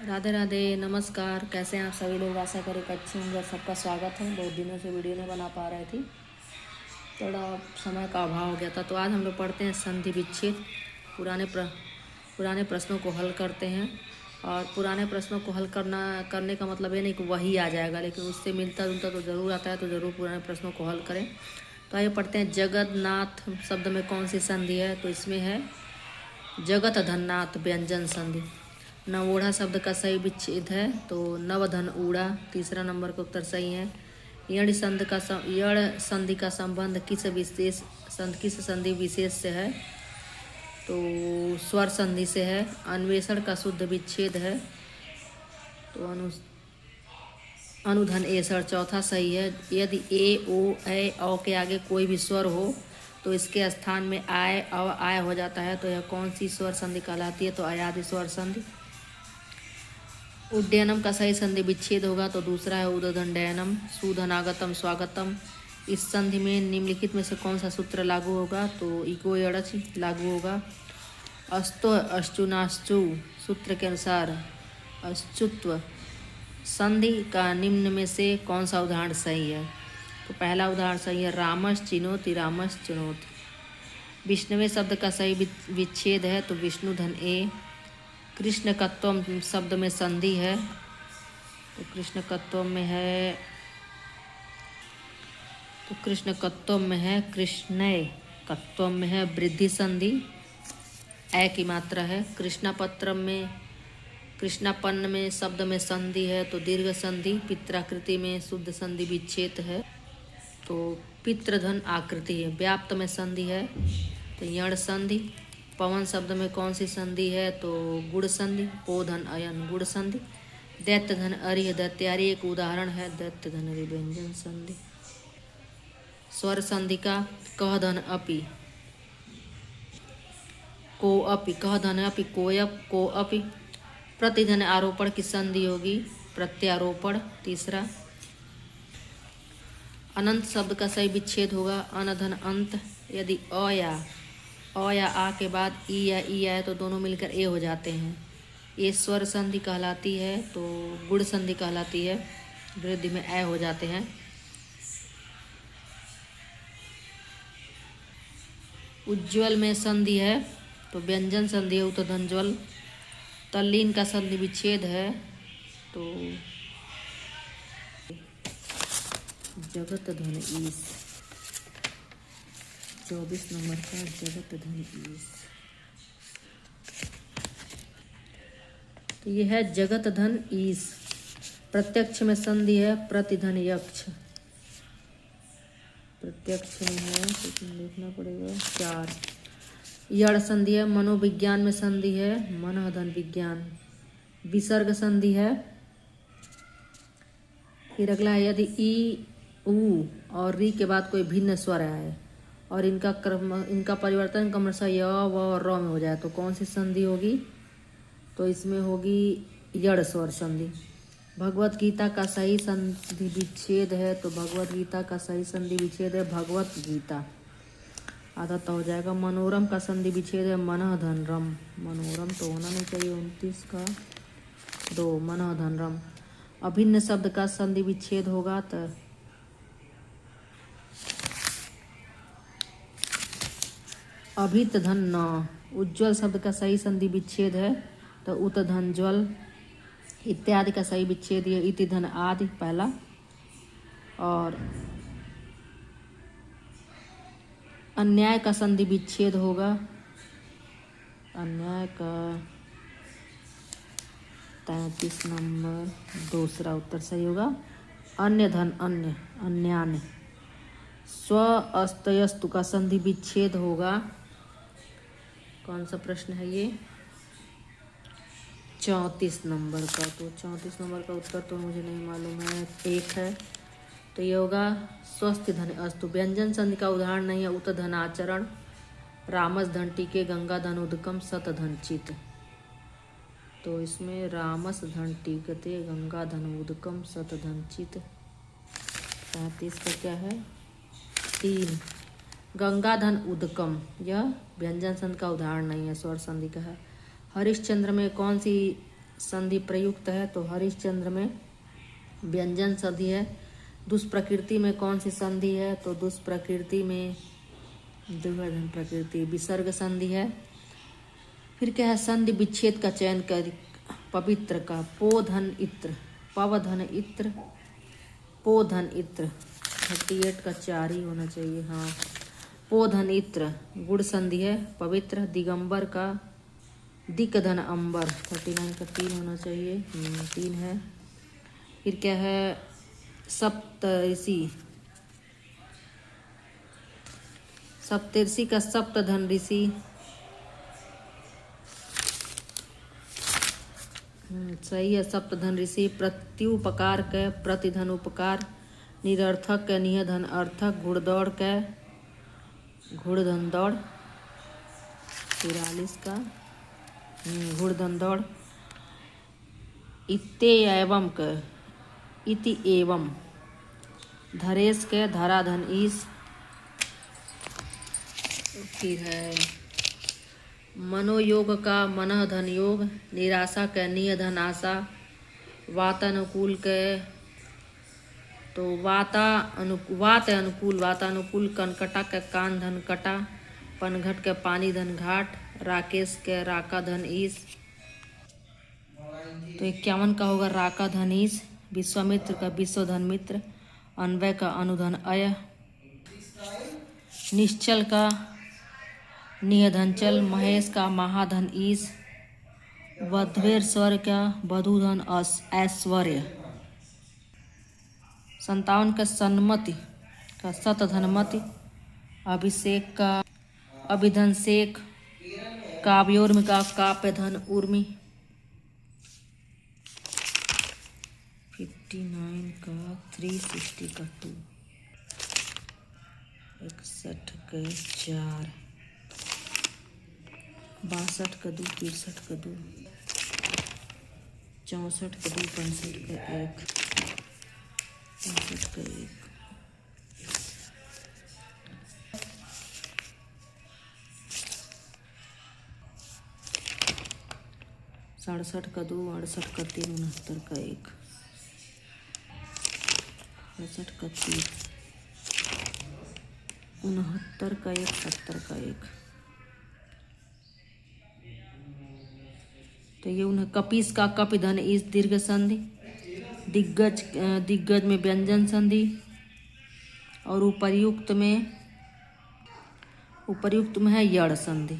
राधे राधे, नमस्कार। कैसे हैं आप सभी लोग? आशा करें कि अच्छे होंगे। सबका स्वागत है। बहुत दिनों से वीडियो नहीं बना पा रही थी, थोड़ा समय का अभाव हो गया था। तो आज हम लोग पढ़ते हैं संधि विच्छेद। पुराने प्रश्नों को हल करते हैं। और पुराने प्रश्नों को हल करने का मतलब ये नहीं कि वही आ जाएगा, लेकिन उससे मिलता जुलता तो ज़रूर आता है। तो ज़रूर पुराने प्रश्नों को हल करें। तो आइए पढ़ते हैं। जगन्नाथ शब्द में कौन सी संधि है? तो इसमें है जगत धन्नाथ व्यंजन संधि। नवोढ़ा शब्द का सही विच्छेद है तो नवधन ऊड़ा। तीसरा नंबर का उत्तर सही है। यण संधि का संबंध किस संधि विशेष से है? तो स्वर संधि से है। अन्वेषण का शुद्ध विच्छेद है तो अनुधन एसर चौथा सही है। यदि ए ओ ए औ के आगे कोई भी स्वर हो तो इसके स्थान में आय आय हो जाता है। तो यह कौन सी स्वर संधि कहलाती है? तो अयादि स्वर संधि। उड्डयनम का सही संधि विच्छेद होगा तो दूसरा है उदधंडयनम। सुधनागतम स्वागतम। इस संधि में निम्नलिखित में से कौन सा सूत्र लागू होगा? तो इको यड़च लागू होगा। अस्तो अश्चुनाश्चु सूत्र के अनुसार अश्चुत्व संधि का निम्न में से कौन सा उदाहरण सही है? तो पहला उदाहरण सही है, रामस चिनोति रामस चुनोति। विष्णुवे शब्द का सही विच्छेद है तो विष्णुधन ए। कृष्णकत्वम शब्द में संधि है तो कृष्णकत्वम में है कृष्णय कत्वम में है वृद्धि संधि। ए की मात्रा है। कृष्णापन्न में शब्द में संधि है तो दीर्घ संधि। पित्राकृति में शुद्ध संधि विच्छेद है तो पितृधन आकृति है। व्याप्त में संधि है तो यण संधि। पवन शब्द में कौन सी संधि है? तो गुड़ संधि। पोधन अयन गुड़ संधि। दैत्य धन अरिह दैत्यारी एक उदाहरण है। दैत्य धन अरि व्यंजन संधि। स्वर संधि का कह धन अपि को अपि कह धन अपि कोयप को अपि। प्रतिधन आरोपण की संधि होगी प्रत्यारोपण। तीसरा अनंत शब्द का सही विच्छेद होगा अनधन अंत। यदि अ या आ के बाद ई या ई आए तो दोनों मिलकर ए हो जाते हैं। ये स्वर संधि कहलाती है तो गुड़ संधि कहलाती है। वृद्धि में ए हो जाते हैं। उज्ज्वल में संधि है तो व्यंजन संधि है उतधनज्वल। तल्लीन का संधि विच्छेद है तो जगत धन ईस। 24 नंबर का जगत धन ईस। तो यह है जगत धन ईस। प्रत्यक्ष में संधि है प्रतिधन यक्ष। प्रत्यक्ष में है तो देखना पड़ेगा 4। यड़ संधि है। मनोविज्ञान में संधि है मन धन विज्ञान। विसर्ग संधि है। फिर अगला है यदि ई ऊ और री के बाद कोई भिन्न स्वर आए और इनका परिवर्तन क्रमशः य व और र में हो जाए तो कौन सी संधि होगी? तो इसमें होगी यड़ स्वर संधि। भगवत गीता का सही संधि विच्छेद है तो भगवत गीता का सही संधि विच्छेद है भगवत गीता। आधा तो हो जाएगा। मनोरम का संधि विच्छेद है मन धन रम। मनोरम तो होना नहीं चाहिए। 29 का 2 मन धन रम। अभिन्न शब्द का संधि विच्छेद होगा तो अभित धन न। उज्ज्वल शब्द का सही संधि विच्छेद है तो उत धन ज्वल। इत्यादि का सही विच्छेद है इति धन आदि पहला। और अन्याय का संधि विच्छेद होगा अन्याय का 33 नंबर दूसरा उत्तर सही होगा। अन्य धन अन्य अन्यान्य। स्व अस्तयस्तु का संधि विच्छेद होगा। कौन सा प्रश्न है ये? 34 नंबर का। तो 34 नंबर का उत्तर तो मुझे नहीं मालूम है। 1 है तो ये होगा स्वस्थ धन अस्तु। व्यंजन संधि का उदाहरण नहीं है उत धन आचरण। रामस धन टीके गंगा धन उदकम सत धन चित। तो इसमें रामस धन टीकते गंगा धन उदकम सत धन चित। 35 का क्या है? 3 गंगा धन उदकम। यह व्यंजन संधि का उदाहरण नहीं है स्वर संधि का है। हरिश्चंद्र में कौन सी संधि प्रयुक्त है तो हरिश्चंद्र में व्यंजन संधि है। दुष्प्रकृति में कौन सी संधि है तो दुष्प्रकृति में दुर्धन प्रकृति विसर्ग संधि है। फिर क्या है, संधि विच्छेद का चयन कर पवित्र का पोधन इत्र, पवधन इत्र, पोधन इत्र 38 का 4 ही होना चाहिए। हाँ, पोधन इत्र गुड़ संधि है। पवित्र दिगंबर का दिकधन अंबर 39 का 3 होना चाहिए। 3 है। फिर क्या है, सप्तऋषि, सप्तऋषि का सप्तधन ऋषि सही है। सप्तधन ऋषि प्रत्युपकार के प्रतिधन उपकार, निरर्थक के निधन अर्थक, घुड़दौड़ के घुड़धन दौड़ 43 का घुड़धन दौड़, इत्ते एवं के इति एवं, धरेश के धराधन ईश। फिर है मनोयोग का मनः धन योग, निराशा के निधन आशा, वातानुकूल के तो वात अनुकूल वातानुकूल, कनकटा के कान धन कटा, पनघट के पानी धन घाट, राकेश के राका धन ईश। तो 51 का होगा राका धन ईश। विश्वामित्र का विश्वधन मित्र, अन्वय का अनुधन अय, निश्चल का निधनचल, महेश का महाधन ईश, वध्वेर स्वर का वधुधन ऐश्वर्य। 57 का सन्मति का सतधनमति, अभिषेक का अभिधन शेख, काव्योर्मी का काव्य धन उर्मी। 59 का 360 का 2, 61 के 4, 62 का 2, 63 का 2, 64 का 2, 65 का 1, 65 का 1, 67 का 2, 68 का 3, 69 का 1, 68 का 3, 69 का 1, 70 का 1। तो ये उन्हें कपीस का कपिधन इस दीर्घ संधि, दिग्गज में व्यंजन संधि, और उपर्युक्त में है यड़ संधि।